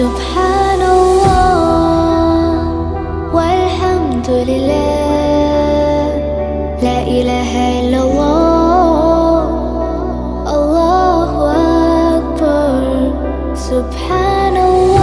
سبحان الله والحمد لله، لا إله إلا الله، الله أكبر. سبحان الله